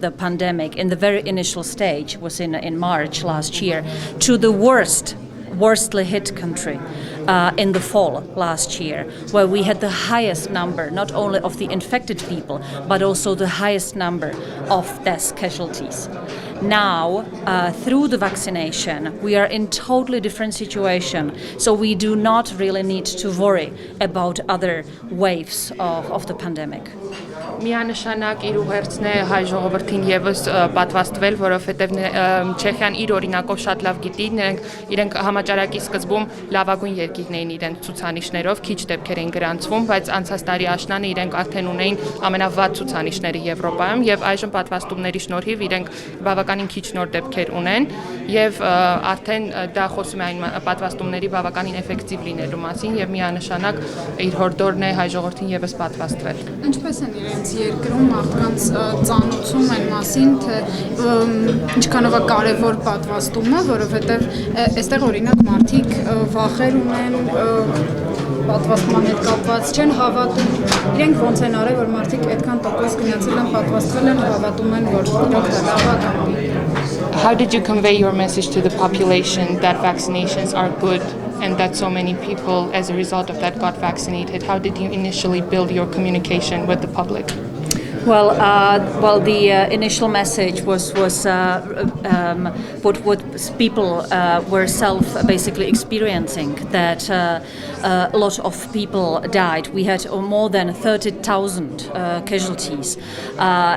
the pandemic in the very initial stage was in March last year to the worstly hit country in the fall last year, where we had the highest number not only of the infected people but also the highest number of death casualties. Now, through the vaccination, we are in totally different situation, so we do not really need to worry about other waves of the pandemic. Միանշանակ իր ուղերձն է հայ ժողովրդին եւս պատվաստվել, որովհետեւ Չեխիան իր օրինակով շատ լավ գիտի, իրենք համաճարակի սկզբում լավագույն երկիրն էին իրենց ցուցանիշներով, քիչ դեպքեր էին գրանցվում, բայց անցած տարի աշնանը իրենք արդեն ունեին ամենավատ ցուցանիշները Եվրոպայում եւ այժմ պատվաստումների շնորհիվ իրենք բավականին քիչ նոր դեպքեր ունեն եւ արդեն դա խոսում է այն պատվաստումների բավականին էֆեկտիվ լինելու մասին եւ միանշանակ իր հորդորն է հայ ժողովրդին եւս պատվաստվել։ Ինչպես են իրենց երկրում մարդկանց ծանոթում են մասին, թե ինչքանով է կարևոր պատվաստումը, որովհետև այստեղ օրինակ մարդիկ վախեր ունեն պատվաստման հետ կապված, չեն հավատում, իրենք ոնց են արել, որ մարդիկ այդքան տոկոս գնացել են, պատվաստվել են, հավատում են, որ իրոք դա լավ է կամ։ How did you convey your message to the population that vaccinations are good and that so many people as a result of that got vaccinated? How did you initially build your communication with the public? Well, the initial message was what people were basically experiencing, that a lot of people died. We had more than 30,000 casualties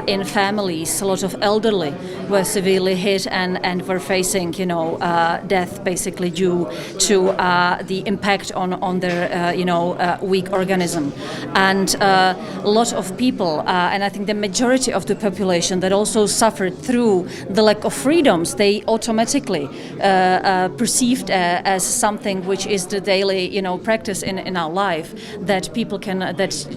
in families. A lot of elderly were severely hit and were facing, death basically due to the impact on their, weak organism. And a lot of people, and I think the majority of the population that also suffered through the lack of freedoms, they automatically perceived as something which is the daily, practice in our life, that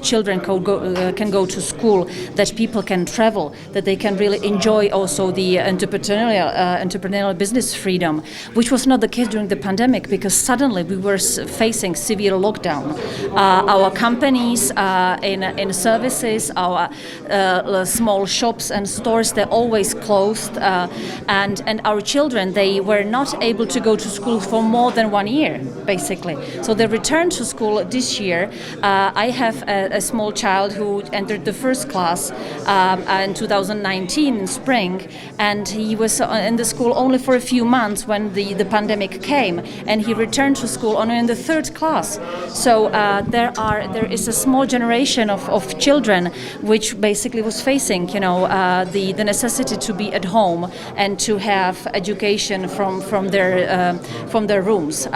children can go to school, that people can travel, that they can really enjoy also the entrepreneurial business freedom, which was not the case during the pandemic because suddenly we were facing severe lockdown. Our companies in services, our small shops and stores, they're always closed, and our children, they were not able to go to school for more than 1 year, basically. So they returned to school this year. I have a small child who entered the first class in 2019 in spring, and he was in the school only for a few months when the pandemic came, and he returned to school only in the third class. So there is a small generation of children which basically was facing, the necessity to be at home and to have education from their rooms,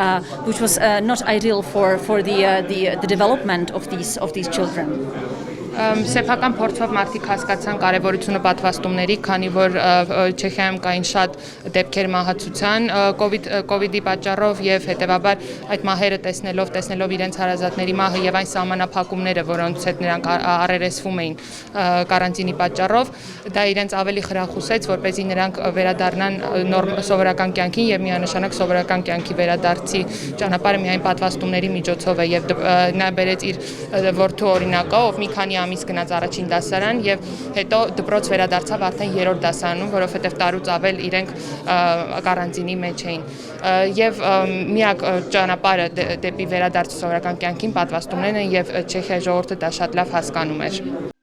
which was not ideal for the development of these children. Սեփական փորձով մարդիկ հասկացան կարևորությունը պատվաստումների, քանի որ Չեխիայում կային շատ դեպքեր մահացության COVID-ի պատճառով եւ հետեւաբար այդ մահերը տեսնելով իրենց հարազատների մահը եւ այն սահմանափակումները, որոնց հետ նրանք առերեսվում էին կարանտինի պատճառով, դա իրենց ավելի խրախուսեց, որպեսզի նրանք վերադառնան սովորական կյանքին եւ միանշանակ սովորական կյանքի վերադարձի ճանապարհը միայն պատվաստումների միջոցով է եւ նա բերեց իր որդու օրինակը, ով մի քանի ամիս գնաց առաջին դասարան եւ հետո դպրոց վերադարձավ արդեն երրորդ դասարանում, որովհետեւ տարուց ավել իրենք կարանտինի մեջ էին եւ միակ ճանապարհը դեպի վերադարձ սովորական կյանքին պատվաստումներն են եւ Չեխիայի ժողովուրդը դա շատ լավ հասկանում էր։